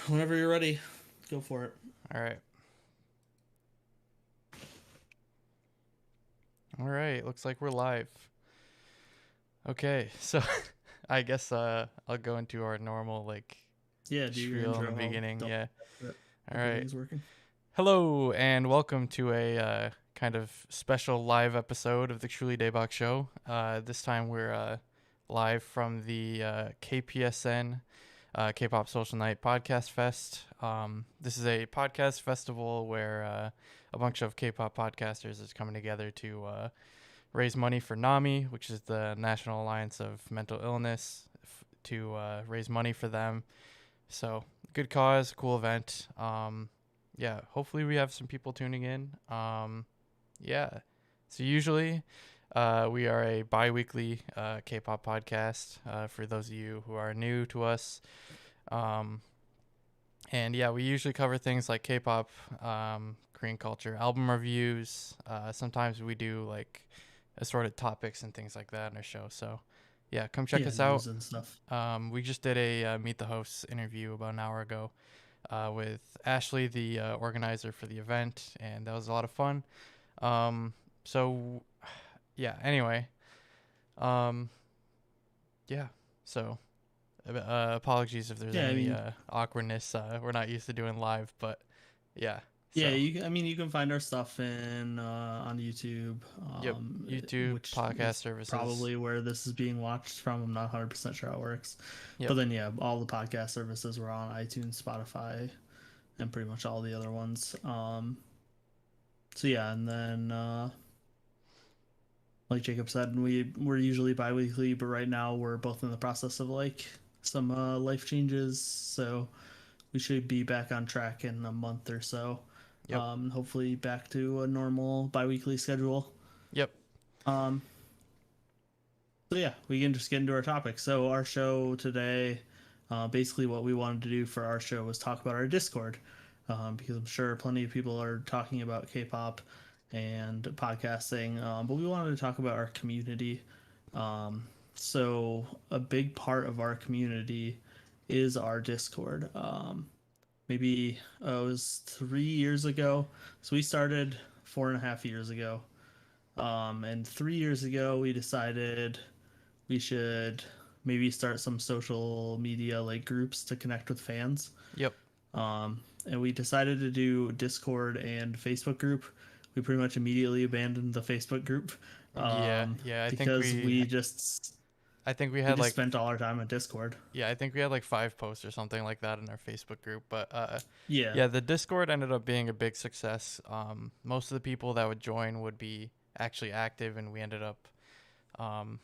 Whenever you're ready, go for it. All right. All right. Looks like we're live. Okay. So I guess I'll go into our normal Yeah, do your spiel in the intro. I'll beginning. double Yeah. check that All right. everything's working. Hello and welcome to a kind of special live episode of the Truly Daebak show. This time we're live from the KPSN K-pop Social Night Podcast Fest. This is a podcast festival where a bunch of K-pop podcasters is coming together to raise money for NAMI, which is the National Alliance of Mental Illness, to raise money for them. So, good cause, cool event. Yeah, hopefully we have some people tuning in. Yeah, so usually we are a bi weekly K pop podcast for those of you who are new to us. Um, and yeah, we usually cover things like K pop, Korean culture, album reviews. Sometimes we do like assorted topics and things like that in our show. So, yeah, come check Yeah, us out. news and stuff. We just did a Meet the Hosts interview about an hour ago with Ashley, the organizer for the event, and that was a lot of fun. So, yeah, um, yeah, so apologies if there's Yeah, I any mean, awkwardness. We're not used to doing live, but yeah, yeah, so. I mean, you can find our stuff in on YouTube, Yep, YouTube, which podcast is services. probably where this is being watched from. I'm not 100% sure how it works, but Yep, then yeah, all the podcast services were on iTunes, Spotify, and pretty much all the other ones. So yeah, and then like Jacob said, we're usually bi-weekly, but right now we're both in the process of like some life changes, so we should be back on track in a month or so. yep, Hopefully back to a normal bi-weekly schedule. yep, Um, so yeah, we can just get into our topic. So our show today, basically what we wanted to do for our show was talk about our Discord, because I'm sure plenty of people are talking about K-pop and podcasting, but we wanted to talk about our community. Um, so a big part of our community is our Discord. Maybe it was 3 years ago. So we started 4.5 years ago. And 3 years ago, we decided we should maybe start some social media like groups to connect with fans. yep. And we decided to do Discord and Facebook group. We pretty much immediately abandoned the Facebook group Yeah, yeah. because I think we we had just like spent all our time on Discord. Yeah, I think we had like 5 posts or something like that in our Facebook group. But Yeah, yeah, the Discord ended up being a big success. Most of the people that would join would be actually active, and we ended up, um,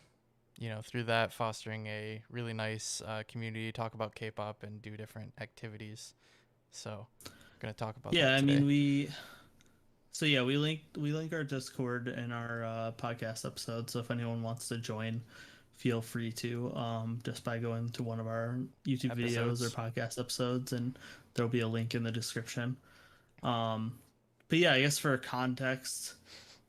through that fostering a really nice community, talk about K-pop and do different activities. So, gonna talk about yeah. that I mean, today. we link our Discord in our podcast episode. So if anyone wants to join, feel free to just by going to one of our YouTube videos or Episodes. podcast episodes, and there'll be a link in the description. Um, but yeah, I guess for context,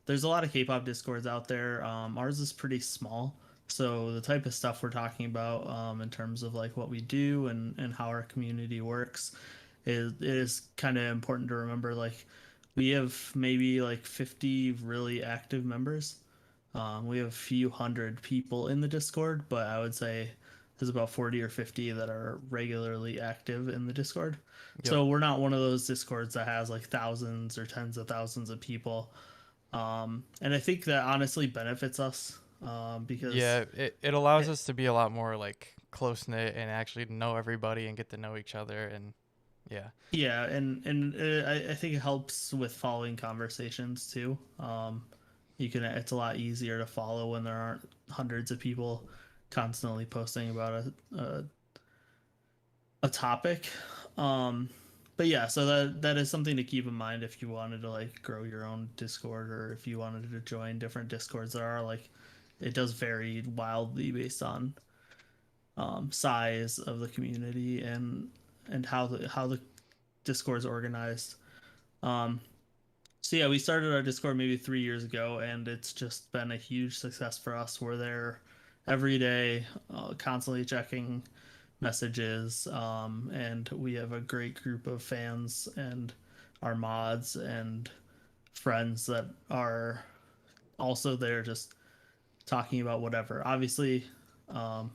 there's a lot of K-pop Discords out there. Ours is pretty small, so the type of stuff we're talking about in terms of like what we do and how our community works is kind of important to remember. Like we have maybe like 50 really active members. We have a few hundred people in the Discord, but I would say there's about 40 or 50 that are regularly active in the Discord. Yep. So we're not one of those Discords that has like thousands or tens of thousands of people. And I think that honestly benefits us because Yeah, it allows it, us to be a lot more like close knit and actually know everybody and get to know each other and yeah. yeah, and I think it helps with following conversations too. It's a lot easier to follow when there aren't hundreds of people constantly posting about a topic. Um, but yeah, so that is something to keep in mind if you wanted to like grow your own Discord or if you wanted to join different Discords. There are like it does vary wildly based on size of the community and how the Discord is organized. Um, so yeah, we started our Discord maybe 3 years ago, and it's just been a huge success for us. We're there every day, constantly checking messages. And we have a great group of fans and our mods and friends that are also there just talking about whatever. Obviously, um,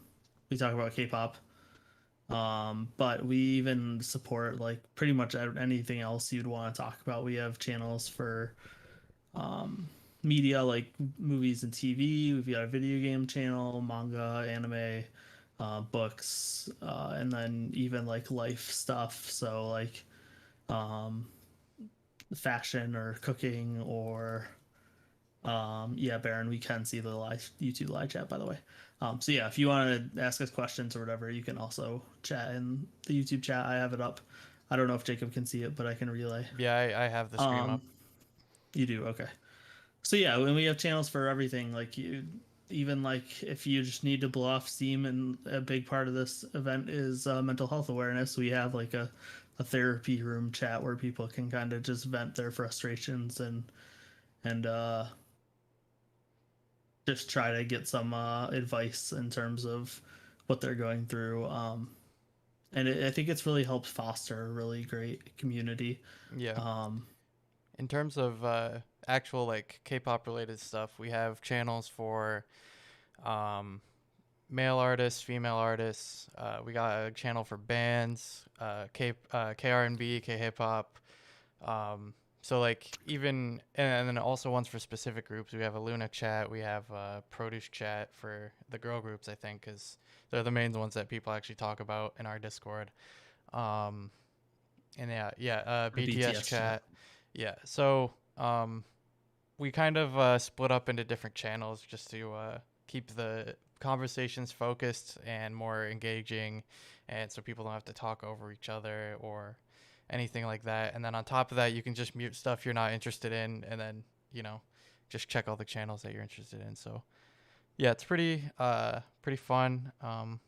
we talk about K-pop, but we even support like pretty much anything else you'd want to talk about. We have channels for um, media like movies and TV. We've got a video game channel, manga, anime, books, and then even like life stuff. So like um, fashion or cooking or yeah, Baron, we can see the live YouTube live chat, by the way. So yeah, if you want to ask us questions or whatever, you can also chat in the YouTube chat. I have it up. I don't know if Jacob can see it, but I can relay. Yeah, I have the stream up. Um, you do, okay. So yeah, when we have channels for everything, like you, even like if you just need to blow off steam, and a big part of this event is mental health awareness. We have like a therapy room chat where people can kind of just vent their frustrations and just try to get some advice in terms of what they're going through. I think it's really helped foster a really great community. Yeah. Um, In terms of actual like K-pop related stuff, we have channels for um, male artists, female artists. We got a channel for bands, KR&B, K-hip hop. So like even and then also ones for specific groups. We have a Luna chat. We have Produce chat for the girl groups, I think, because they're the main ones that people actually talk about in our Discord. Um, and the BTS BTS chat. chat. Yeah. So we kind of split up into different channels just to keep the conversations focused and more engaging, and so people don't have to talk over each other or anything like that. And then on top of that, you can just mute stuff you're not interested in, and then just check all the channels that you're interested in. So yeah, it's pretty fun.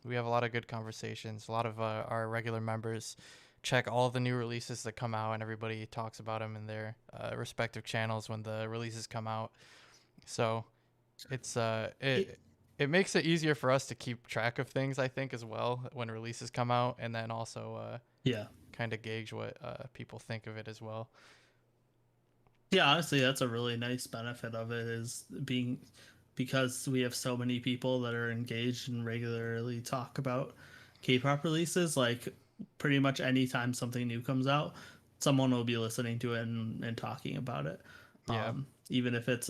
We have a lot of good conversations. A lot of our regular members check all the new releases that come out, and everybody talks about them in their respective channels when the releases come out. So it's It, it makes it easier for us to keep track of things, I think, as well when releases come out, and then also yeah. kind of gauge what people think of it as well. Yeah, honestly, that's a really nice benefit of it is being because we have so many people that are engaged and regularly talk about K-pop releases. Like pretty much anytime something new comes out, someone will be listening to it and talking about it. Yeah, Even if it's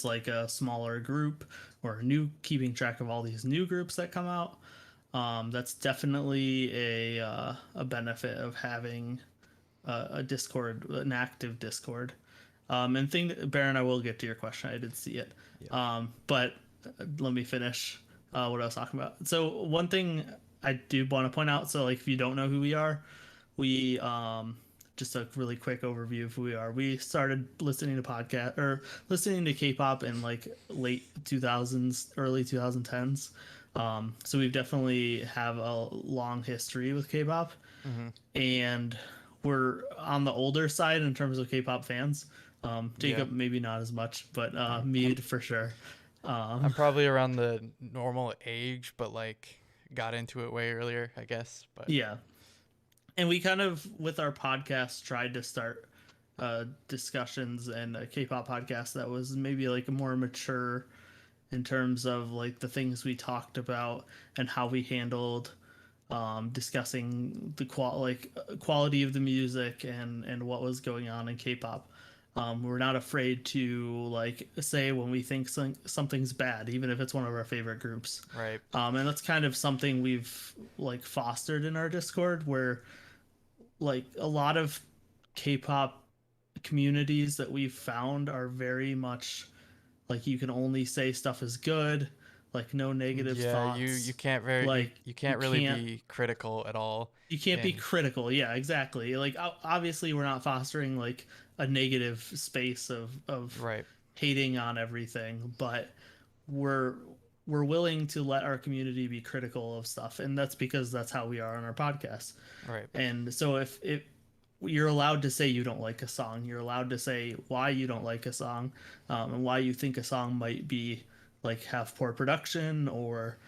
like a smaller group or a new keeping track of all these new groups that come out. That's definitely a benefit of having a Discord, an active Discord. And thing, Baron, I will get to your question. I did see it, yeah, but let me finish what I was talking about. So one thing I do want to point out. So like, if you don't know who we are, we just a really quick overview of who we are. We started listening to podcast or listening to K-pop in like late 2000s, early 2010s. So we've definitely have a long history with K-pop, mm-hmm. and we're on the older side in terms of K-pop fans. Yeah. Jacob maybe not as much, but I'm, me I'm for sure. I'm probably around the normal age, but like got into it way earlier, I guess. But Yeah, and we kind of with our podcast tried to start discussions and a K-pop podcast that was maybe like more mature in terms of like the things we talked about and how we handled discussing the quality of the music and what was going on in K-pop. We're not afraid to like say when we think something's bad, even if it's one of our favorite groups. right. And that's kind of something we've like fostered in our Discord, where like a lot of K-pop communities that we've found are very much like you can only say stuff is good, like no negative Yeah, you thoughts. can't very Like you you can't really can't be critical at all. you can't be And critical. Yeah, exactly. Like obviously we're not fostering like a negative space of right, hating on everything, but we're we're willing to let our community be critical of stuff, and that's because that's how we are on our podcast. right, And so if you're allowed to say you don't like a song, you're allowed to say why you don't like a song, and why you think a song might be like have poor production or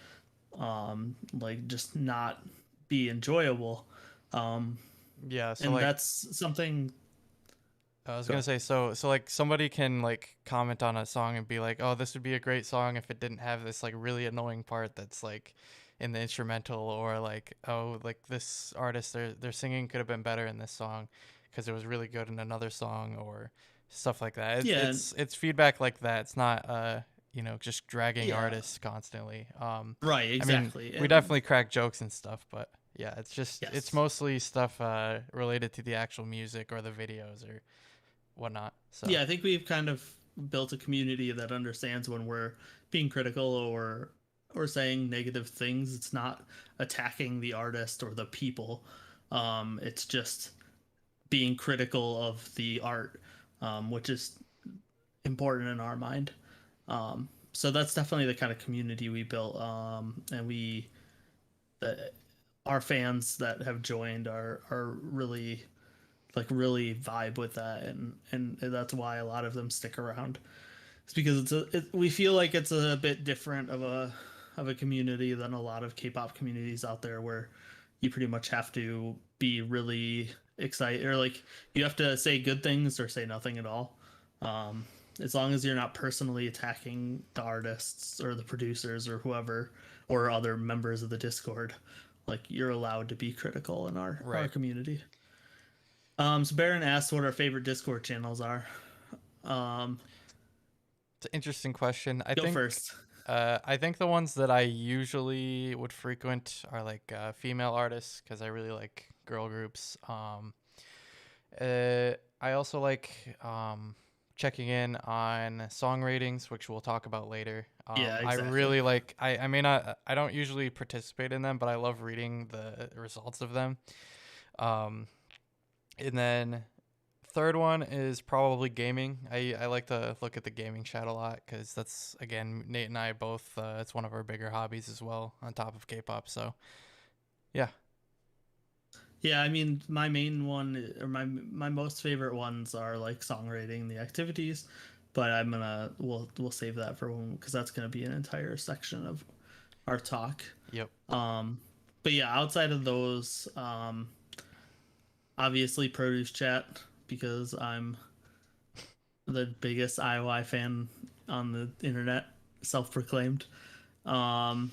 like just not be enjoyable. Um, Yeah, so and like that's something. I was Go gonna ahead. say, so like somebody can like comment on a song and be like, oh, this would be a great song if it didn't have this like really annoying part that's like in the instrumental, or like, oh, like this artist, their singing could have been better in this song because it was really good in another song, or stuff like that. It's Yeah, it's it's feedback like that. It's not just dragging yeah, artists constantly. right, I mean, exactly. we And definitely crack jokes and stuff, but yeah, it's yes, mostly stuff related to the actual music or the videos or whatnot. So yeah, I think we've kind of built a community that understands when we're being critical or saying negative things. It's not attacking the artist or the people. It's just being critical of the art, which is important in our mind. So that's definitely the kind of community we built, and the, our fans that have joined are really vibe with that, and that's why a lot of them stick around. It's because we feel like it's a bit different of a community than a lot of K-pop communities out there, where you pretty much have to be really excited, or like you have to say good things or say nothing at all. Um, as long as you're not personally attacking the artists or the producers or whoever or other members of the Discord, like you're allowed to be critical in our right, community. So Baron asked what our favorite Discord channels are. Um, it's an interesting question. I Go think first. I think the ones that I usually would frequent are like female artists because I really like girl groups. I also like checking in on song ratings, which we'll talk about later. Yeah, I exactly. really like. I may not. I don't usually participate in them, but I love reading the results of them. Um, and then third one is probably gaming. I like to look at the gaming chat a lot because that's, again, Nate and I both. It's one of our bigger hobbies as well, on top of K-pop. So yeah, Yeah, I mean, my main one or my most favorite ones are like song rating the activities, but we'll save that for when because that's gonna be an entire section of our talk. yep, Um, but yeah, outside of those, obviously produce chat because I'm the biggest IOI fan on the internet, self-proclaimed. Um,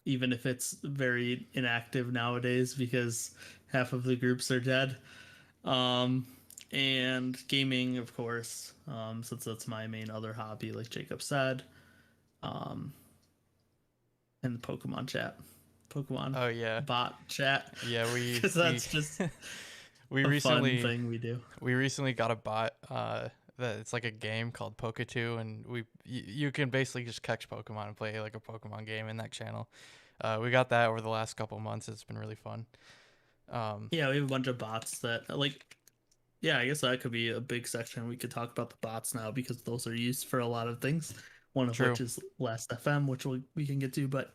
Even if it's very inactive nowadays because half of the groups are dead. Um, and gaming, of course, since that's my main other hobby, like Jacob said, um, and the Pokemon chat, Pokemon oh yeah, bot chat, yeah. We because we that's just we a fun recently thing we do. we recently got a bot. That it's like a game called Poke2, and you can basically just catch Pokemon and play like a Pokemon game in that channel. We got that over the last couple months. It's been really fun. Um, Yeah, we have a bunch of bots that like. Yeah, I guess that could be a big section. We could talk about the bots now because those are used for a lot of things. One of true. which is Last FM, which we can get to. But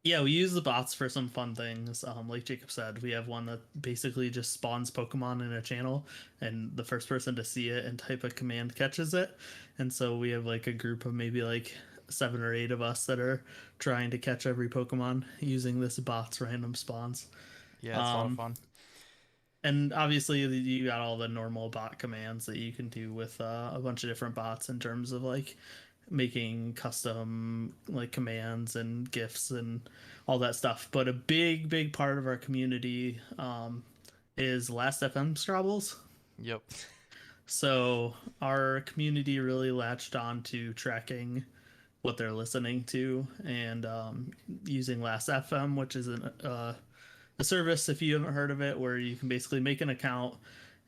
yeah, we use the bots for some fun things. Like Jacob said, we have one that basically just spawns Pokemon in a channel, and the first person to see it and type a command catches it. And so we have like a group of maybe like 7 or 8 of us that are trying to catch every Pokemon using this bot's random spawns. Yeah, it's a lot of Um, fun. and obviously, you got all the normal bot commands that you can do with a bunch of different bots in terms of like making custom like commands and gifs and all that stuff. But a big part of our community is Last FM Scrabbles. Yep. So our community really latched on to tracking what they're listening to and using Last FM, which is a service, if you haven't heard of it, where you can basically make an account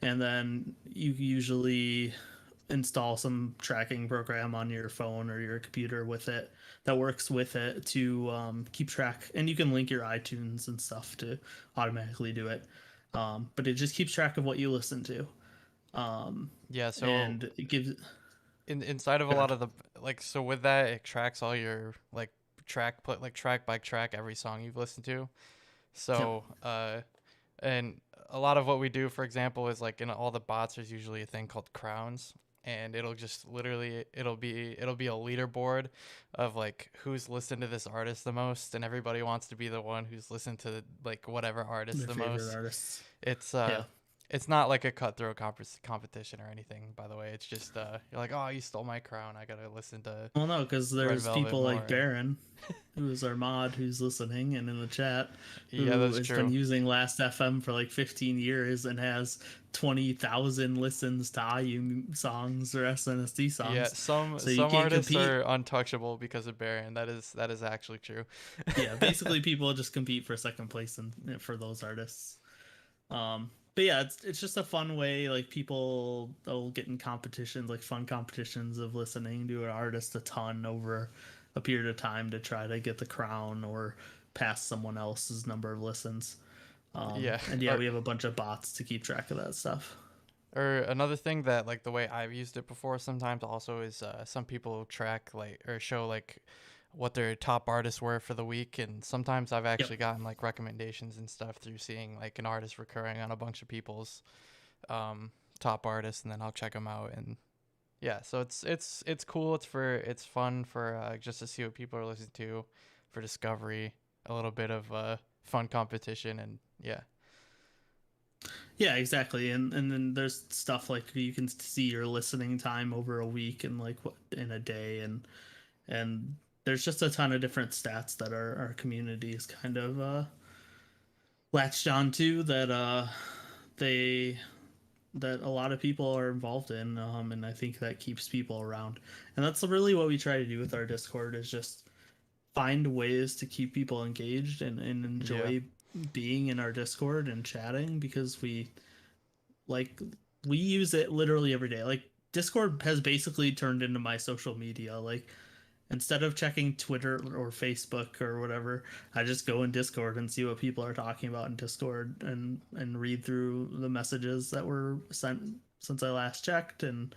and then you usually install some tracking program on your phone or your computer with it that works with it to keep track. And you can link your iTunes and stuff to automatically do it. But it just keeps track of what you listen to. Um, Yeah, so and it gives. inside of a Go lot ahead. of the, like, so with that, it tracks all your like track by track every song you've listened to. Yep. So and a lot of what we do, for example, is like in all the bots there's usually a thing called crowns. and it'll just literally it'll be a leaderboard of like who's listened to this artist the most, and everybody wants to be the one who's listened to like whatever artist Their the favorite most. artists. It's Yeah. it's not like a cutthroat competition or anything, by the way. It's just you're like, oh, you stole my crown. I gotta listen to Well, no, because Red there's Velvet people like more. Baron, who is our mod, who's listening and in the chat, Yeah, who that's has been true. using Last FM for like 15 years and has 20,000 listens to IU songs or SNSD Yeah, songs. some So you some can't artists compete. are untouchable because of Baron. That is actually true. Yeah, basically people just compete for second place and for those artists. But yeah, it's just a fun way. Like people will get in competitions, like fun competitions of listening to an artist a ton over a period of time to try to get the crown or pass someone else's number of listens. Yeah, And yeah, we have a bunch of bots to keep track of that stuff. or another thing that like the way I've used it before sometimes also is some people track like or show like what their top artists were for the week, and sometimes I've Yep. actually gotten like recommendations and stuff through seeing like an artist recurring on a bunch of people's um, top artists, and then I'll check them out. And yeah, so it's cool. It's fun for just to see what people are listening to for discovery, a little bit of fun competition, and yeah. Yeah, exactly. And then there's stuff like you can see your listening time over a week and like what in a day and there's just a ton of different stats that our community is kind of latched onto that they that a lot of people are involved in, and I think that keeps people around. And that's really what we try to do with our Discord is just find ways to keep people engaged and Yeah. enjoy being in our Discord and chatting because like we use it literally every day. Like Discord has basically turned into my social media. Like instead of checking Twitter or Facebook or whatever, I just go in Discord and see what people are talking about in Discord and read through the messages that were sent since I last checked and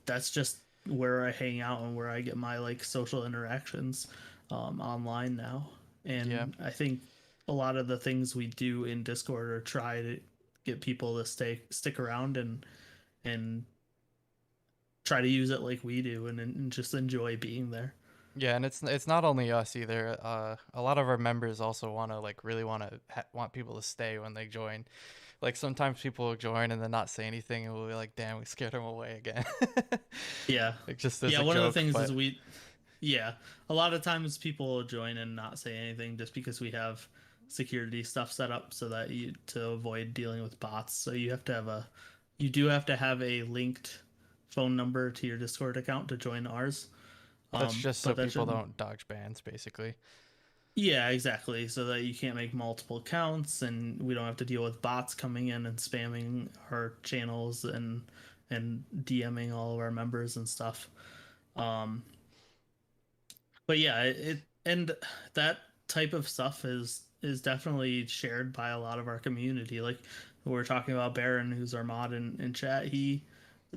that's just where I hang out and where I get my like social interactions online now. Yeah. And I think a lot of the things we do in Discord are try to get people to stick around and try to use it like we do and just enjoy being there. Yeah, and it's not only us either. A lot of our members also want to like really want people to stay when they join. Like sometimes people will join and then not say anything, and we'll be like, "Damn, we scared them away again." Yeah. Like just as Yeah, a one of the joke, things is but yeah, a lot of times people will join and not say anything just because we have security stuff set up so that you to avoid dealing with bots. So you do have to have a linked phone number to your Discord account to join ours. that's just so But that people should don't dodge bans, basically. Yeah, exactly. So that you can't make multiple accounts and we don't have to deal with bots coming in and spamming our channels and DMing all of our members and stuff. Um, but yeah, it and that type of stuff is definitely shared by a lot of our community. Like we're talking about Baron, who's our mod in chat. He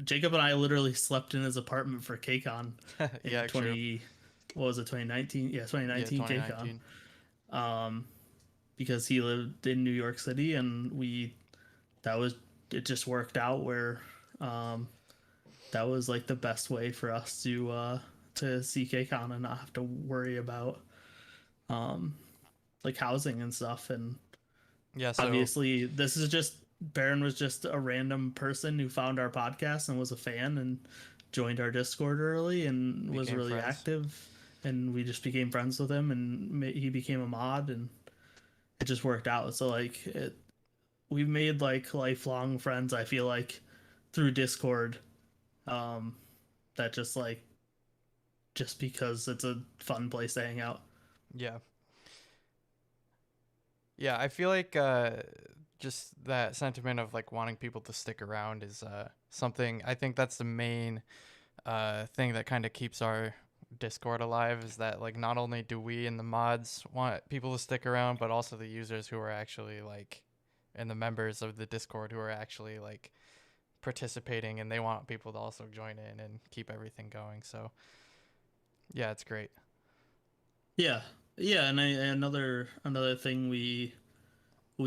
Jacob and I literally slept in his apartment for KCON in Yeah, true. 20 what was it 2019? Yeah, Yeah, 2019 KCON. 2019. Um because he lived in New York City and we that was it just worked out where um that was like the best way for us to see KCON and not have to worry about um like housing and stuff. And Yeah, so obviously this is just Baron was just a random person who found our podcast and was a fan and joined our Discord early and was became really friends. active and we just became friends with him and he became a mod and it just worked out. So like we've made like lifelong friends, I feel like, through Discord. Um that just because it's a fun place to hang out. Yeah. Yeah, I feel like just that sentiment of like wanting people to stick around is something. I think that's the main thing that kind of keeps our Discord alive, is that like not only do we and the mods want people to stick around, but also the users who are actually like and the members of the Discord who are actually like participating, and they want people to also join in and keep everything going. So yeah, it's great. Yeah. Yeah, and another thing we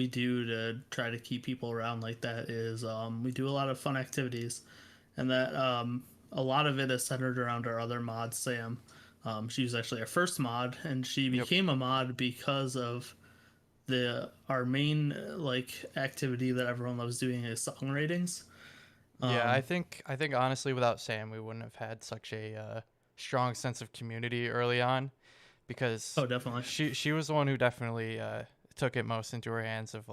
do to try to keep people around like that is we do a lot of fun activities and that a lot of it is centered around our other mod, Sam. She was actually our first mod, and she Yep. became a mod because of the our main like activity that everyone loves doing is song ratings. Yeah, I Um, think I think honestly, without Sam, we wouldn't have had such a strong sense of community early on, because oh, definitely. she was the one who definitely took it most into her hands of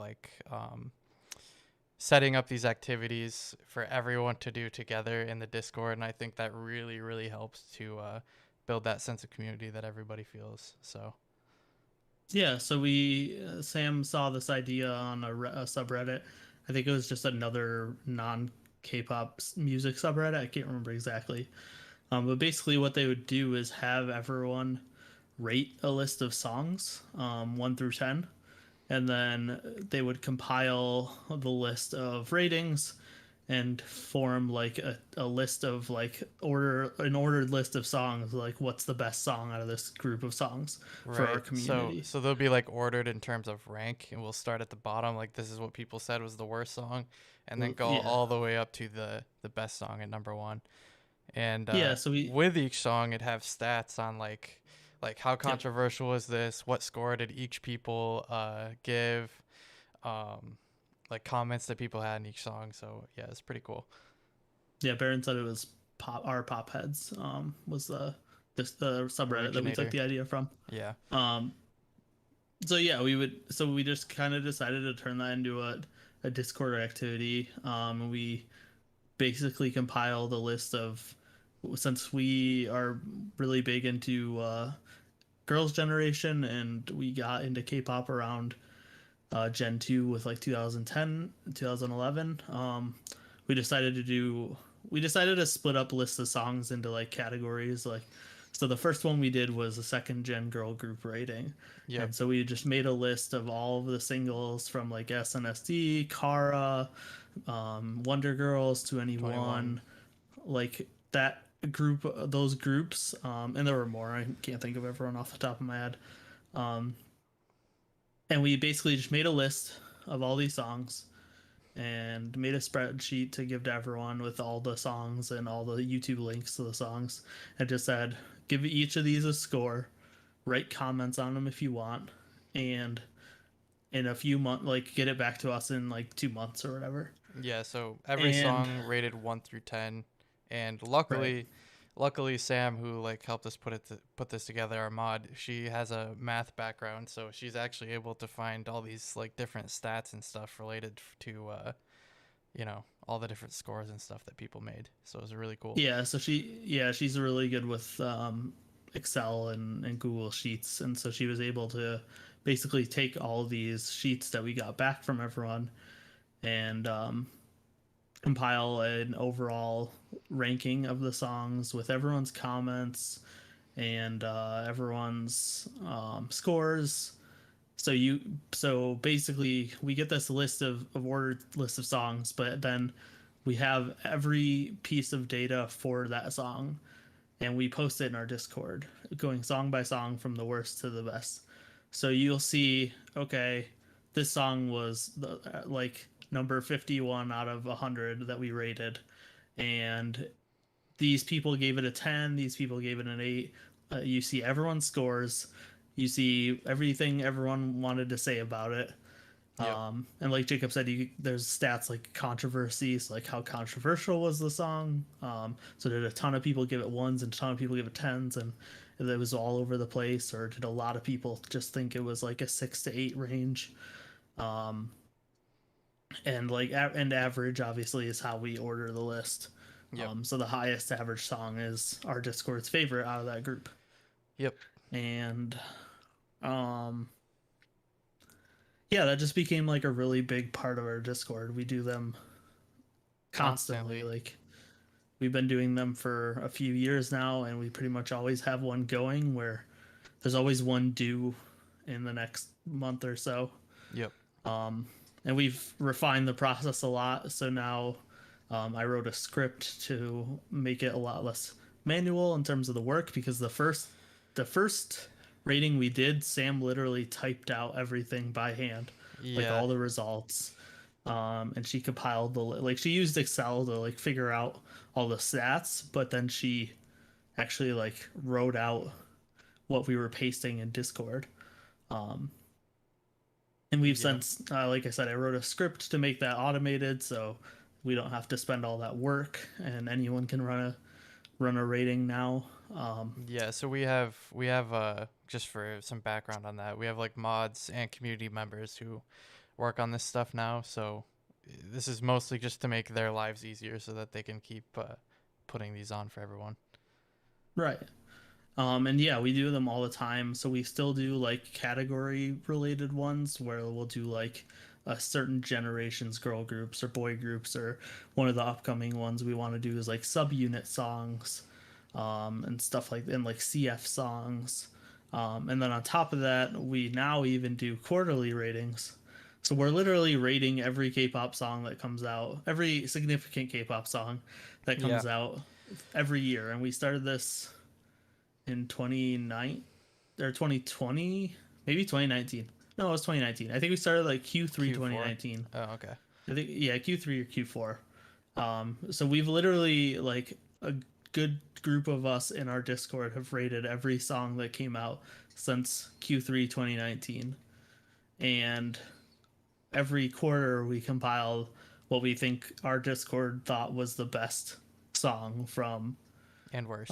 setting up these activities for everyone to do together in the Discord, and I think that really helps to build that sense of community that everybody feels. So Yeah, so we Sam saw this idea on a subreddit. I think it was just another non K-pop music subreddit. I can't remember exactly. But basically, what they would do is have everyone rate a list of songs, 1 through 10, and then they would compile the list of ratings and form like a list of like an ordered list of songs, like what's the best song out of this group of songs for our right, so community. so they'll be like ordered in terms of rank, and we'll start at the bottom, like this is what people said was the worst song, and then go Yeah, all the way up to the best song at number one. And yeah. So we, with each song, it'd have stats on like how yep, controversial is this, what score did each people give, um, like comments that people had in each song. So yeah, it's pretty cool. yeah. Baron said it was pop heads. Was the subreddit that we took Originator. the idea from. Yeah. Um, so yeah, we just kind of decided to turn that into a Discord activity. We basically compiled a list of, since we are really big into girls' generation and we got into K-pop around Gen 2 with like 2010, 2011. We decided to do we decided to split up lists of songs into like categories. Like, so the first one we did was a second gen girl group rating, Yep. and so we just made a list of all of the singles from like SNSD, Kara, Wonder Girls, to 21. Anyone, like that group, those groups, and there were more. I can't think of everyone off the top of my head. Um, and we basically just made a list of all these songs and made a spreadsheet to give to everyone with all the songs and all the YouTube links to the songs, and just said, give each of these a score, write comments on them if you want, and in a few months, like get it back to us in like 2 months or whatever. Yeah. So every And song rated 1 through 10, and right, luckily Sam, who like helped us put this together, our mod, she has a math background, so she's actually able to find all these like different stats and stuff related to all the different scores and stuff that people made. So it was really cool. yeah, so she's really good with Excel and Google Sheets, and so she was able to basically take all these sheets that we got back from everyone and compile an overall ranking of the songs with everyone's comments and everyone's scores. So basically we get this list of ordered list of songs, but then we have every piece of data for that song and we post it in our Discord, going song by song from the worst to the best. So you'll see, okay, this song was like number 51 out of 100 that we rated, and these people gave it a 10, these people gave it an 8. You see everyone's scores, you see everything everyone wanted to say about it. Yep. And like Jacob said, there's stats like controversies, like how controversial was the song. So did a ton of people give it ones and a ton of people give it tens, and it was all over the place, or did a lot of people just think it was like a 6 to 8 range? Um, and like and average obviously is how we order the list. Yep. So the highest average song is our Discord's favorite out of that group, Yep. and um, yeah, that just became like a really big part of our Discord. We do them constantly. Constantly. Like, we've been doing them for a few years now, and we pretty much always have one going where there's always one due in the next month or so. Yep. Um, and we've refined the process a lot. So now I wrote a script to make it a lot less manual in terms of the work, because the first rating we did, Sam literally typed out everything by hand, like Yeah. all the results. And she compiled like she used Excel to like figure out all the stats, but then she actually like wrote out what we were pasting in Discord. Um, and we've Yeah. since, like I said, I wrote a script to make that automated, so we don't have to spend all that work, and anyone can run a rating now. Yeah, so we have just for some background on that, we have like mods and community members who work on this stuff now. So this is mostly just to make their lives easier so that they can keep putting these on for everyone. Right. And yeah, we do them all the time. So we still do like category related ones where we'll do like a certain generation's girl groups or boy groups, or one of the upcoming ones we want to do is like subunit songs, and stuff like, and like CF songs. And then on top of that, we now even do quarterly ratings. So we're literally rating every K-pop song that comes out, every significant K-pop song that Yeah, comes out every year. And we started this in 29 or 2020, maybe 2019. No, it was 2019. I think we started like Q3 Q4. 2019. Oh, okay. I think, yeah, Q3 or Q4. So we've literally like a good group of us in our Discord have rated every song that came out since Q3 2019, and every quarter we compiled what we think our Discord thought was the best song from And worst.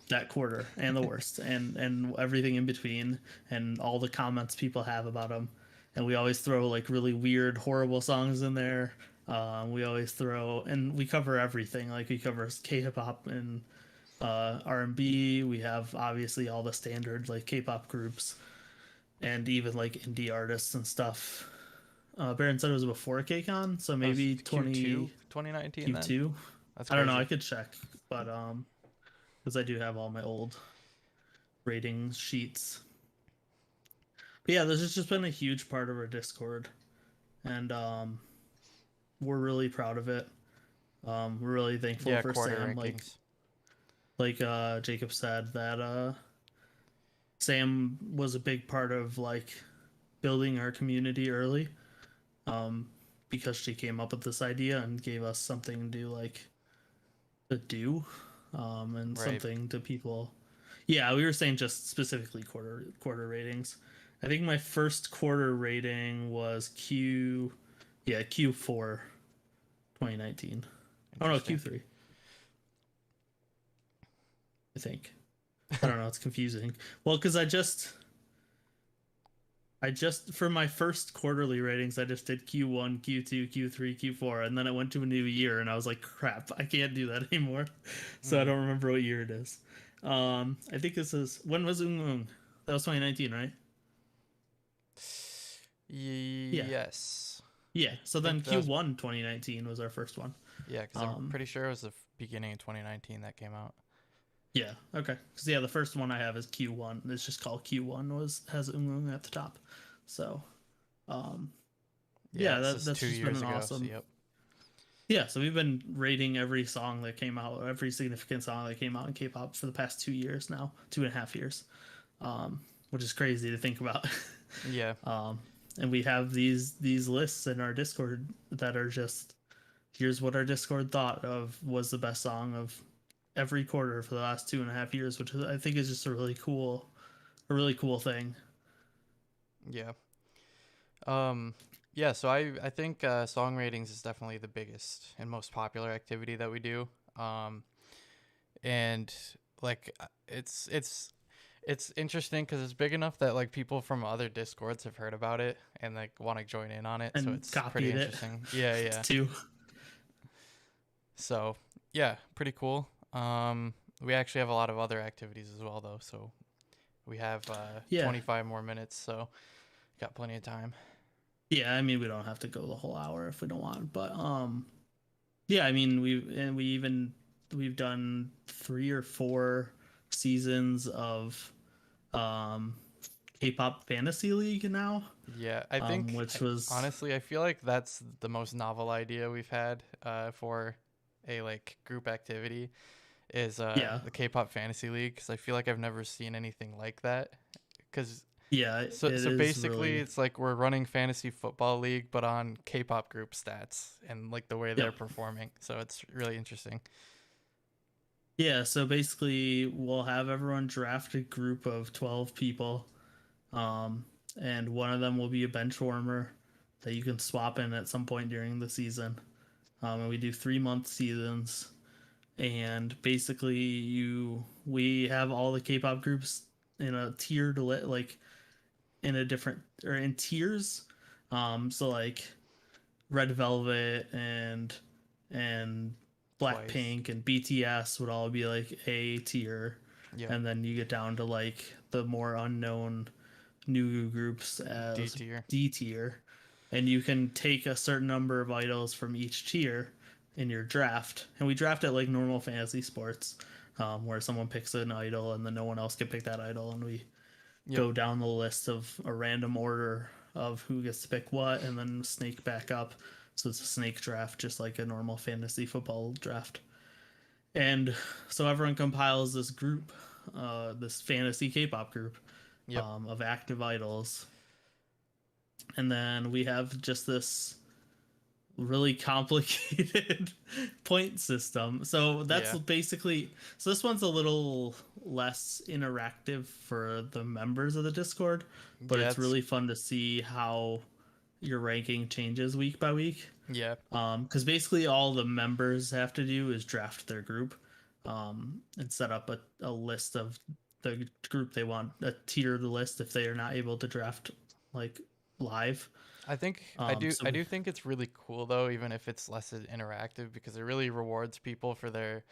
that quarter, and the worst, and everything in between, and all the comments people have about them. And we always throw like really weird, horrible songs in there. We always throw, and we cover everything. Like we cover K-pop and R&B. We have obviously all the standard like K-pop groups, and even like indie artists and stuff. Baron said it was before KCON, so That was maybe Q2 20 2019 then. Q2. That's I don't know. I crazy. could check, but because I do have all my old ratings sheets. But yeah, this has just been a huge part of our Discord, and we're really proud of it. We're really thankful Yeah, for quarter Sam. rankings. Like Jacob said, that Sam was a big part of like building our community early, um, because she came up with this idea and gave us something to like to do, and Right. something to people. Yeah, we were saying just specifically quarter ratings. I think my first quarter rating was Q4 2019. Oh no, Interesting. Q3. I think. I don't know. It's confusing. Well, because I just for my first quarterly ratings, I just did Q1, Q2, Q3, Q4, and then it went to a new year, and I was like, crap, I can't do that anymore. So I Mm. don't remember what year it is. I think this is, when was Ung Ung? That was 2019, right? Yeah, Yes. yeah. So I then think that was Q1 2019 was our first one. yeah, because I'm Um, pretty sure it was the beginning of 2019 that came out. yeah, okay. Because yeah, the first one I have is Q1. It's just called Q1. Was has Ung Ung at the top. So, um, Yeah, yeah, this is that's two just been years an ago. So awesome. yep. Yeah, so we've been rating every song that came out, every significant song that came out in K-pop for the past 2 years now, 2.5 years, um, which is crazy to think about. Yeah. um, and we have these lists in our Discord that are just, here's what our Discord thought of was the best song of every quarter for the last 2.5 years, which I think is just a really cool thing. Yeah. Um. Yeah. So I think song ratings is definitely the biggest and most popular activity that we do. And like it's interesting because it's big enough that like people from other discords have heard about it and like want to join in on it. So And it's pretty copied it interesting. Yeah. Yeah. too. So yeah, pretty cool. We actually have a lot of other activities as well though. So we have Yeah, 25 more minutes. So got plenty of time. yeah. I mean, we don't have to go the whole hour if we don't want, but yeah, I mean, we've done 3 or 4 seasons of um K-pop Fantasy League now, Yeah, I think which was, honestly, I feel like that's the most novel idea we've had for a like group activity is yeah, the K-pop Fantasy League because I feel like I've never seen anything like that. Because Yeah, it So is basically, really. it's like we're running fantasy football league, but on K-pop group stats and like the way they're Yep. performing. So it's really interesting. Yeah, so basically we'll have everyone draft a group of 12 people. Um, and one of them will be a bench warmer that you can swap in at some point during the season. And we do 3 month seasons. And basically we have all the K-pop groups in a tiered like in a different or in tiers. So like Red Velvet and Twice. Blackpink and BTS would all be like A tier, Yep. and then you get down to like the more unknown new groups D as tier. D tier, and you can take a certain number of idols from each tier in your draft, and we draft it like normal fantasy sports, where someone picks an idol and then no one else can pick that idol, and we Yep. go down the list of a random order of who gets to pick what, and then snake back up. So it's a snake draft, just like a normal fantasy football draft. And so everyone compiles this group, this fantasy K-pop group Yep. of active idols, and then we have just this really complicated point system. So that's Yeah. basically, so this one's a little less interactive for the members of the Discord, but Yeah. it's It's really fun to see how your ranking changes week by week. yeah. Because basically all the members have to do is draft their group, and set up a list of the group they want, a tiered list if they are not able to draft like live. I think So I do think it's really cool though, even if it's less interactive, because it really rewards people for their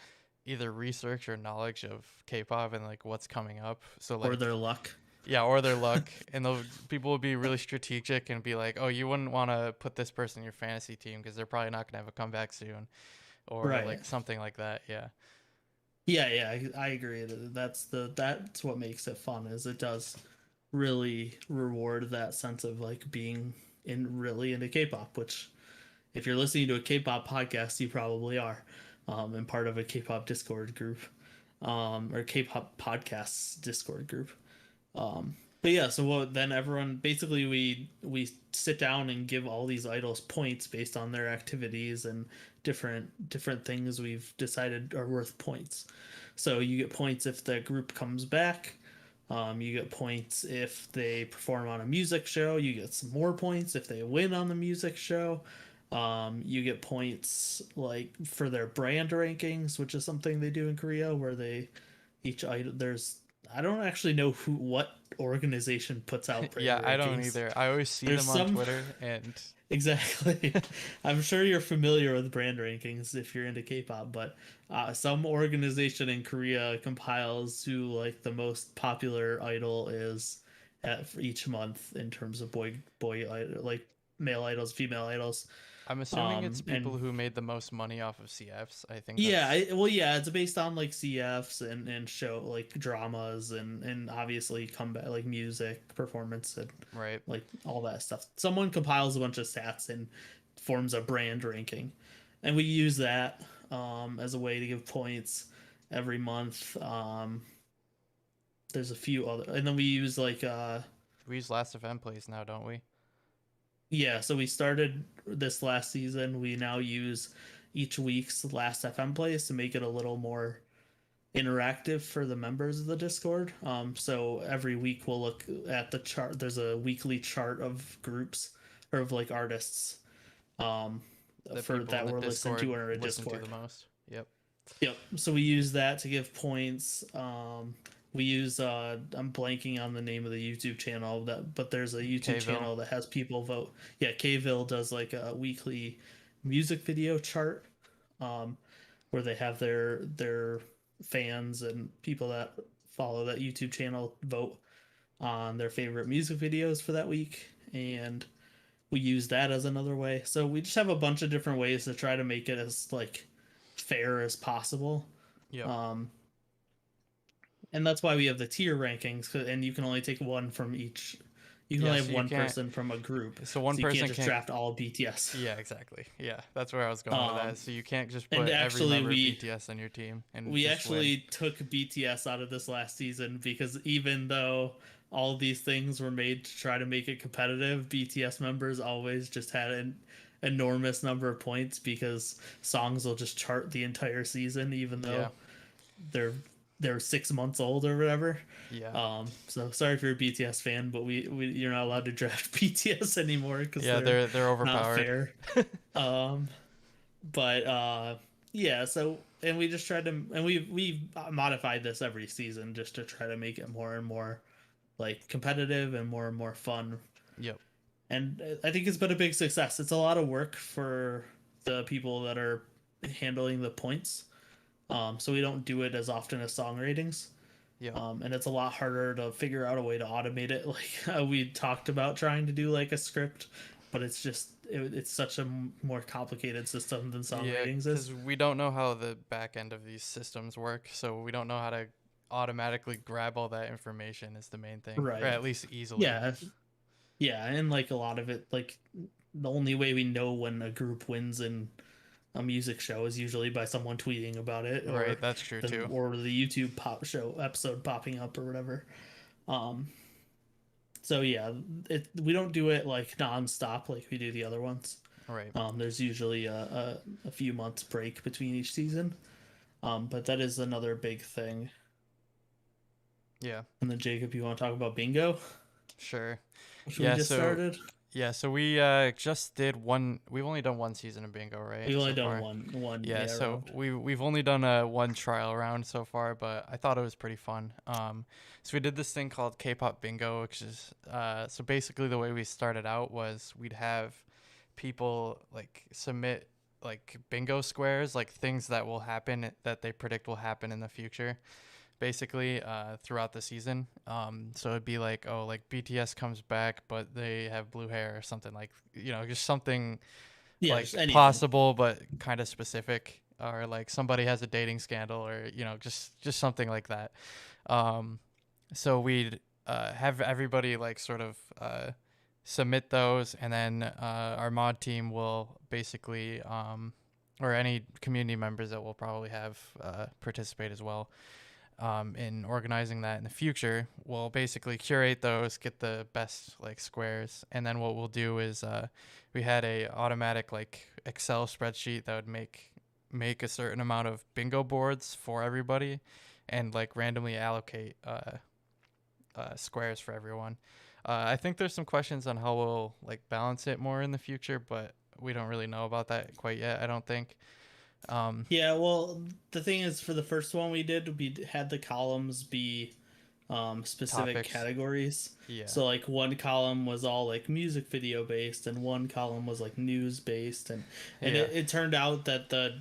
either research or knowledge of K-pop and like what's coming up. So or like their luck. yeah, or their luck, and those people will be really strategic and be like, oh, you wouldn't want to put this person in your fantasy team because they're probably not gonna have a comeback soon, or Right. like something like that. Yeah. Yeah, yeah, I agree. That's what makes it fun is it does really reward that sense of like being in really into K-pop, which if you're listening to a K-pop podcast, you probably are, and part of a K-pop Discord group, or K-pop podcasts Discord group. But yeah, so what then everyone basically we sit down and give all these idols points based on their activities and different things we've decided are worth points. So you get points if the group comes back. You get points if they perform on a music show. You get some more points if they win on the music show. You get points like for their brand rankings, which is something they do in Korea, where they each item there's I don't actually know who what organization puts out brand Yeah, I don't rankings. either. I always see There's them on some Twitter, and exactly. I'm sure you're familiar with brand rankings if you're into K-pop, but some organization in Korea compiles who like the most popular idol is for each month in terms of like male idols, female idols. I'm assuming it's And people who made the most money off of CFs. I think yeah, that's well, yeah, it's based on like CFs and show like dramas and obviously comeback like music performance and right. like all that stuff. Someone compiles a bunch of stats and forms a brand ranking, and we use that as a way to give points every month. There's a few other, and then we use like We use Last of M plays now, don't we? yeah. So we started this last season. We now use each week's last FM plays to make it a little more interactive for the members of the Discord. So every week we'll look at the chart. There's a weekly chart of groups or of like artists um, That for people in that the we're listening Discord to in our listen to Discord. the most. Yep. Yep. So we use that to give points. We use I'm blanking on the name of the YouTube channel that, but there's a YouTube Kville. channel that has people vote. Yeah, Kville does like a weekly music video chart, um, where they have their fans and people that follow that YouTube channel vote on their favorite music videos for that week, and we use that as another way. So we just have a bunch of different ways to try to make it as like fair as possible. Yep. Um, and that's why we have the tier rankings, and you can only take one from each. You can Yeah, only so have you one can't. person from a group, So one so you can't person just can't. draft all BTS. Yeah, exactly. Yeah, that's where I was going with that. Um, So you can't just and put every actually, member of BTS on your team and we just win. actually took BTS out of this last season because even though all these things were made to try to make it competitive, BTS members always just had an enormous number of points because songs will just chart the entire season, even Yeah. though they're they're 6 months old or whatever. Yeah. So sorry if you're a BTS fan, but we you're not allowed to draft BTS anymore because Yeah, they're they're not overpowered. fair. Um, but yeah. So and we just tried to and we modified this every season just to try to make it more and more like competitive and more fun. Yep. And I think it's been a big success. It's a lot of work for the people that are handling the points. So we don't do it as often as song ratings. Yep. And it's a lot harder to figure out a way to automate it. Like we talked about trying to do like a script, but it's such a more complicated system than song Yeah, ratings is. because we don't know how the back end of these systems work, so we don't know how to automatically grab all that information is the main thing, or Right. at least easily. Yeah. Yeah. And like a lot of it, like the only way we know when a group wins in a music show is usually by someone tweeting about it Right, that's true too. the YouTube pop show episode popping up or whatever. Um, so yeah, we don't do it like nonstop like we do the other ones. Right. There's usually a few months break between each season. But that is another big thing. Yeah, And then Jacob, you want to talk about bingo, sure. which we Yeah, just so started? we just did one. We've only done one season of bingo, right? We've only So done far. one Yeah, yeah so round. we've only done one trial round so far, but I thought it was pretty fun. So we did this thing called K-pop bingo, which is so basically the way we started out was we'd have people like submit like bingo squares, like things that will happen that they predict will happen in the future, basically throughout the season. So it'd be like, oh, like BTS comes back, but they have blue hair or something, like just something Yeah, just like anything. possible but kind of specific, or like somebody has a dating scandal, or just something like that. um so we'd have everybody like sort of submit those, and then our mod team will basically or any community members that will probably have participate as well in organizing that in the future. We'll basically curate those, get the best like squares, and then what we'll do is we had a automatic like Excel spreadsheet that would make a certain amount of bingo boards for everybody, and like randomly allocate squares for everyone. I think there's some questions on how we'll like balance it more in the future, but we don't really know about that quite yet, I don't think. Um, Yeah, well, the thing is, for the first one we did, we had the columns be specific Topics. categories. Yeah. So like one column was all like music video based, and one column was like news based, and Yeah. it turned out that the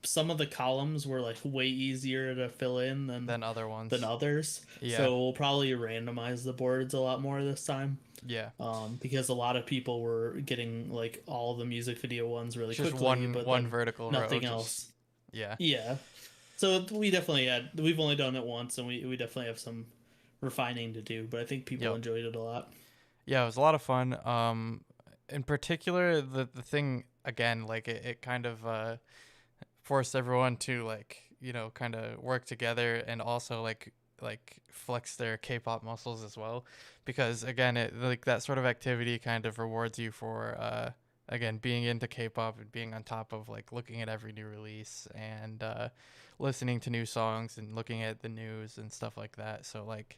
some of the columns were like way easier to fill in Than other than ones. others. Yeah. So we'll probably randomize the boards a lot more this time. Yeah. Because a lot of people were getting like all the music video ones really Just quickly, one but one then vertical row. nothing Just else. yeah. Yeah. So we've only done it once, and we definitely have some refining to do, but I think people Yep. enjoyed it a lot. Yeah, it was a lot of fun. In particular, the thing again, like it kind of forced everyone to like kind of work together, and also like flex their K-pop muscles as well, because again, it like that sort of activity kind of rewards you for again being into K-pop and being on top of like looking at every new release, and listening to new songs and looking at the news and stuff like that. So like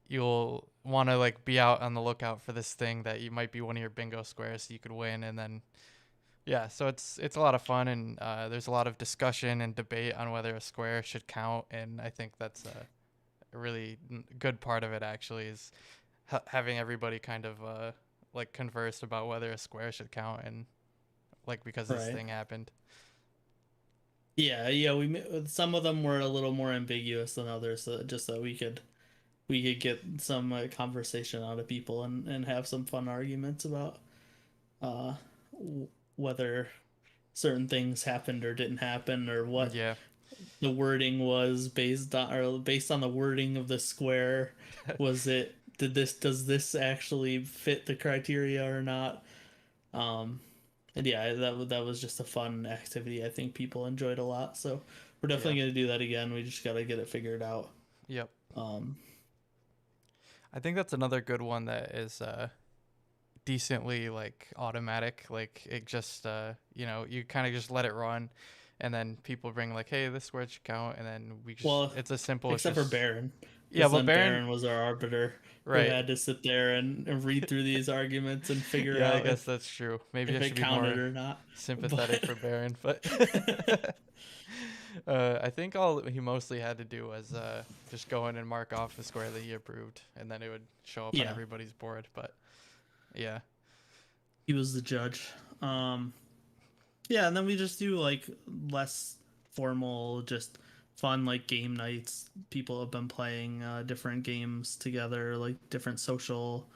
you'll want to like be out on the lookout for this thing that you might be one of your bingo squares so you could win. And then yeah, so it's a lot of fun, and there's a lot of discussion and debate on whether a square should count, and I think that's a really good part of it actually, is having everybody kind of like converse about whether a square should count, and like because this Right. thing happened. Yeah, yeah. Some of them were a little more ambiguous than others, so just so we could get some conversation out of people and have some fun arguments about uh whether certain things happened or didn't happen, or what Yeah. the wording was based on the wording of the square. Was it does this actually fit the criteria or not? Um, and yeah, that was just a fun activity. I think people enjoyed a lot. So we're Yeah. definitely gonna do that again. We just gotta get it figured out. Yep. Um, I think that's another good one that is decently like automatic. Like it just you kind of just let it run, and then people bring like, hey, this word should count, and then we just Well, it's as simple as except for just Baron, yeah. because But then Baron, Baron was our arbiter who right? had to sit there and read through these arguments and figure Yeah, I out guess that's true. Maybe I if should it be counted more or not. sympathetic But for Baron, but I think all he mostly had to do was just go in and mark off the square that he approved, and then it would show up on yeah, everybody's board. But yeah, he was the judge. Um, yeah, and then we just do like less formal, just fun like game nights. People have been playing different games together, like different social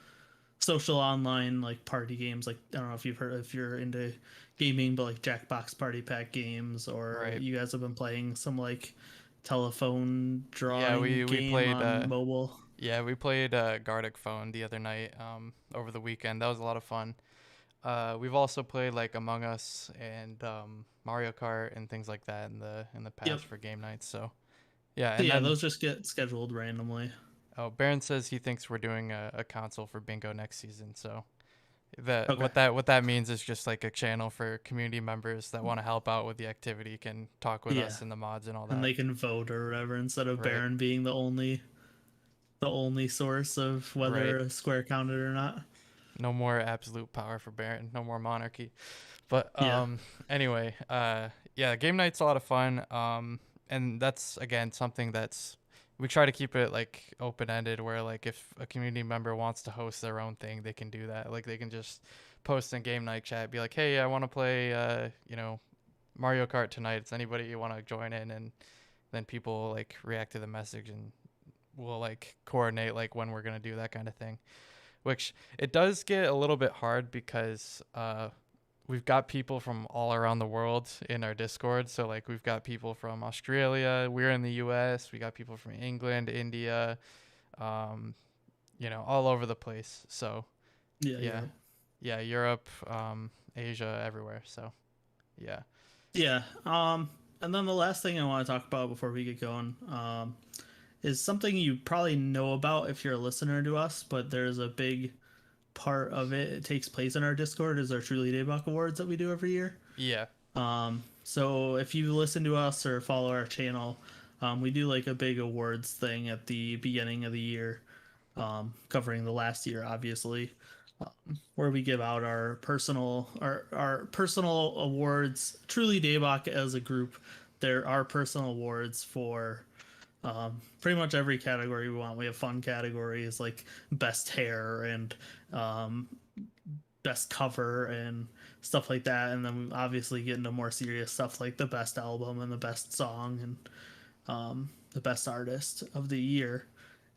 online like party games. Like I don't know if you've heard if you're into gaming, but like Jackbox Party Pack games, or right. you guys have been playing some like telephone Yeah, drawing we game played on mobile. Gardic Phone the other night over the weekend. That was a lot of fun. We've also played like Among Us and Mario Kart and things like that in the Yep. past for game nights. So yeah, So and yeah, then those just get scheduled randomly. oh, Baron says he thinks we're doing a console for bingo next season. So that Okay. what that means is just like a channel for community members that want to help out with the activity can talk with Yeah. us in the mods and all And that. they can vote or whatever instead of Right, Baron being the only source of whether right. a square counted or not. No more absolute power for Baron. No more monarchy. But Yeah. anyway, yeah, game night's a lot of fun. And that's again something that's we try to keep it like open ended, where like if a community member wants to host their own thing, they can do that. Like they can just post in game night chat, be like, hey, I want to play, Mario Kart tonight. Does anybody want to join in? And then people like react to the message and we'll like coordinate like when we're gonna do that kind of thing. Which it does get a little bit hard because we've got people from all around the world in our Discord. So like we've got people from Australia, we're in the US, we got people from England, India, um, all over the place. So Yeah, yeah. Europe. Yeah, Europe, Asia, everywhere. So yeah. Yeah. And then the last thing I want to talk about before we get going, is something you probably know about if you're a listener to us, but there's a big part of it. It takes place in our Discord is our Truly Daybak Awards that we do every year. Yeah. So if you listen to us or follow our channel, we do like a big awards thing at the beginning of the year, covering the last year, obviously, where we give out our personal awards. Truly Daybak as a group, there are personal awards for pretty much every category we want. We have fun categories like best hair and um, best cover and stuff like that, and then we obviously get into more serious stuff like the best album and the best song and the best artist of the year.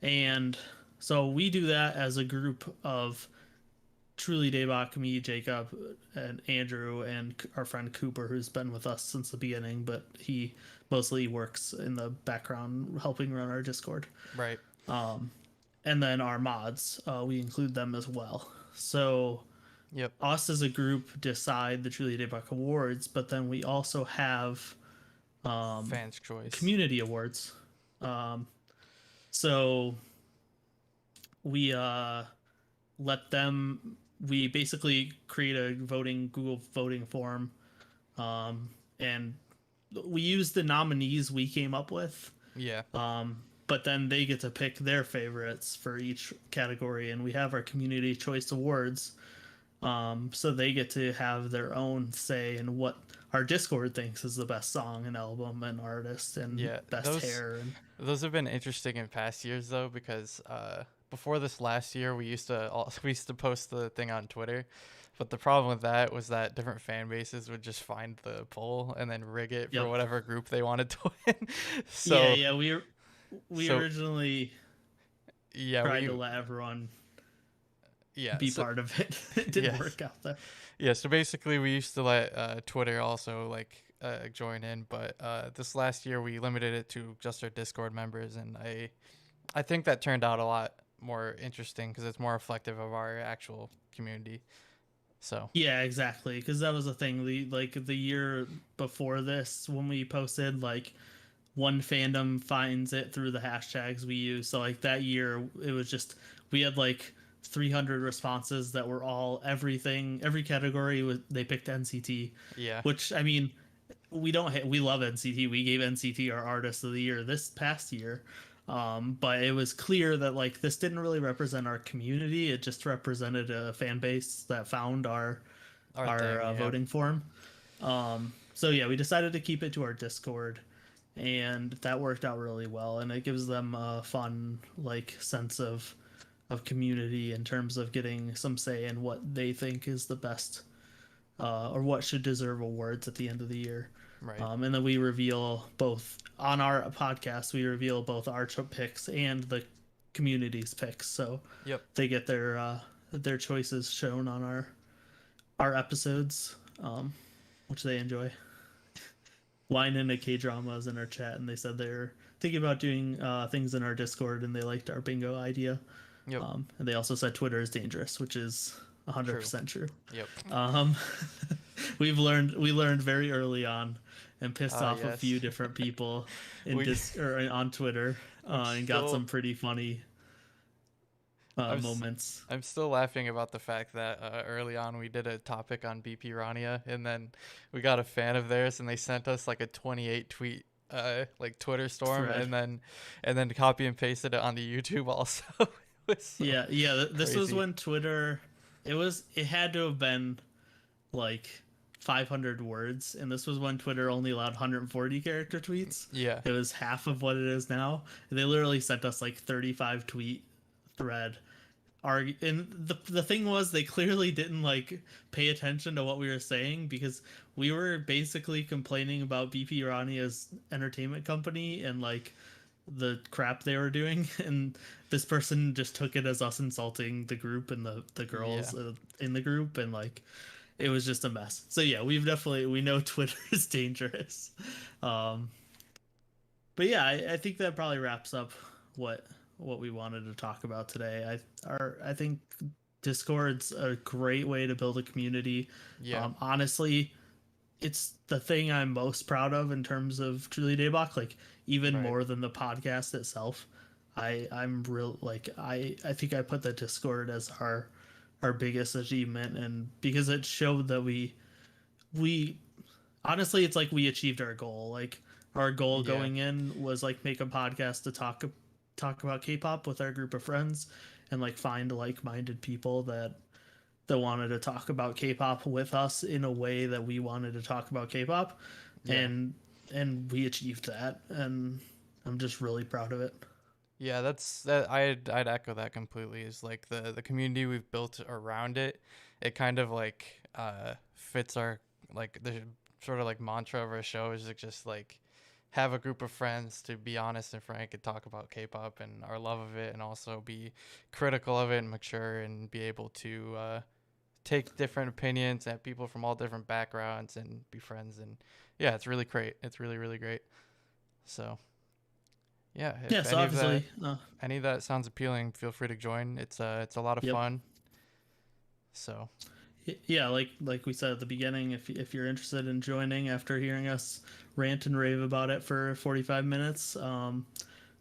And so we do that as a group of Truly Daybak, me, Jacob, and Andrew, and our friend Cooper, who's been with us since the beginning, but he mostly works in the background helping run our Discord. Right. And then our mods, we include them as well. So Yep. us as a group decide the Truly Daybak Awards, but then we also have Fans choice. community awards. So we let them we basically create a Google voting form, and we use the nominees we came up with, Yeah. but then they get to pick their favorites for each category, and we have our community choice awards, so they get to have their own say in what our Discord thinks is the best song and album and artist and Yeah. best hair. And Those have been interesting in past years though, because before this last year, we used to post the thing on Twitter, but the problem with that was that different fan bases would just find the poll and then rig it for yep. whatever group they wanted to win. Yeah, so yeah, we so originally yeah tried we to let everyone yeah be so part of it. It didn't yeah work out though. yeah so basically we used to let Twitter also like join in, but this last year we limited it to just our Discord members, and I think that turned out a lot more interesting because it's more reflective of our actual community. So Yeah, exactly. Because that was the thing. The year before this, when we posted, like one fandom finds it through the hashtags we use. So like that year, it was just we had like 300 responses that were all everything, every category. They picked NCT, Yeah. which I mean, we love NCT. We gave NCT our Artist of the Year this past year. But it was clear that like this didn't really represent our community. It just represented a fan base that found Our our thing. Yeah. voting form. So yeah, we decided to keep it to our Discord, and that worked out really well. And it gives them a fun like sense of community in terms of getting some say in what they think is the best or what should deserve awards at the end of the year. Right. And then we reveal both on our podcast. We reveal both our picks and the community's picks, so Yep. they get their choices shown on our episodes, which they enjoy. Wine and a K drama is in our chat, and they said they're thinking about doing things in our Discord, and they liked our bingo idea. Yep. And they also said Twitter is dangerous, which is 100% true. Yep. Um, we learned very early on, and pissed off a Yes. few different people We- or on Twitter, and got some pretty funny moments. I'm still laughing about the fact that early on we did a topic on BP Rania, and then we got a fan of theirs, and they sent us like a 28 tweet like Twitter storm, Thread. and then copy and pasted it on the YouTube also. It was so Yeah. This was crazy. when Twitter. It had to have been like 500 words, and this was when Twitter only allowed 140 character tweets. Yeah. It was half of what it is now. They literally sent us like 35 tweet thread. And the thing was, they clearly didn't like pay attention to what we were saying, because we were basically complaining about BP Rania's entertainment company and like the crap they were doing, and this person just took it as us insulting the group and the girls in the group, and like it was just a mess. So yeah, we know Twitter is dangerous. But yeah, I think that probably wraps up what we wanted to talk about today. I think Discord's a great way to build a community. Yeah. Honestly, it's the thing I'm most proud of in terms of Truly Daebak, like even Right. more than the podcast itself. I'm real like I think I put the Discord as our biggest achievement, and because it showed that we honestly, it's like we achieved our goal. Like our goal Yeah. going in was like make a podcast to talk about K-pop with our group of friends, and like find like-minded people that wanted to talk about K-pop with us in a way that we wanted to talk about K-pop. Yeah. And we achieved that, and I'm just really proud of it. Yeah, I'd echo that completely. Is like the community we've built around it. It kind of like fits our like the sort of like mantra of our show is just like have a group of friends to be honest and frank and talk about K-pop and our love of it, and also be critical of it and mature and be able to take different opinions and people from all different backgrounds and be friends. And yeah, it's really great. It's really, really great. So yeah, if Yeah, so obviously, any of that sounds appealing, feel free to join. It's a lot of Yep. fun. So yeah, like we said at the beginning, if you're interested in joining after hearing us rant and rave about it for 45 minutes,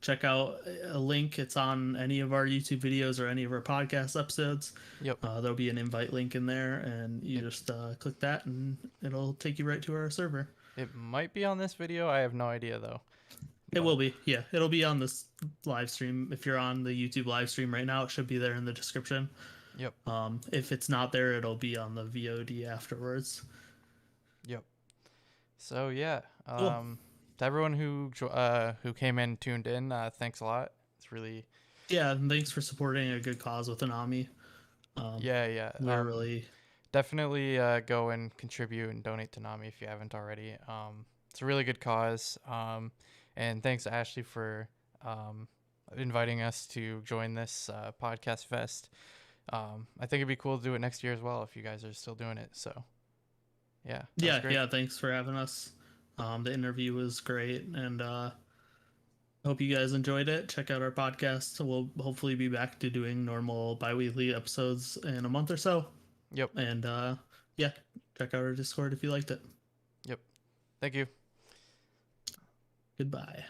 check out a link. It's on any of our YouTube videos or any of our podcast episodes. Yep. There'll be an invite link in there, and you just click that, and it'll take you right to our server. it might be on this video. I have no idea though. It will be, yeah. It'll be on this live stream. If you're on the YouTube live stream right now, it should be there in the description. Yep. If it's not there, it'll be on the VOD afterwards. Yep. So yeah, Cool. to everyone who came in, tuned in, thanks a lot. It's really Yeah, and thanks for supporting a good cause with Anami. yeah. We're really Definitely go and contribute and donate to NAMI if you haven't already. It's a really good cause. And thanks Ashley for inviting us to join this podcast fest. I think it'd be cool to do it next year as well if you guys are still doing it. So yeah. that was great. yeah. Thanks for having us. The interview was great, and hope you guys enjoyed it. Check out our podcast. We'll hopefully be back to doing normal bi-weekly episodes in a month or so. Yep. And yeah, check out our Discord if you liked it. Yep. Thank you. Goodbye.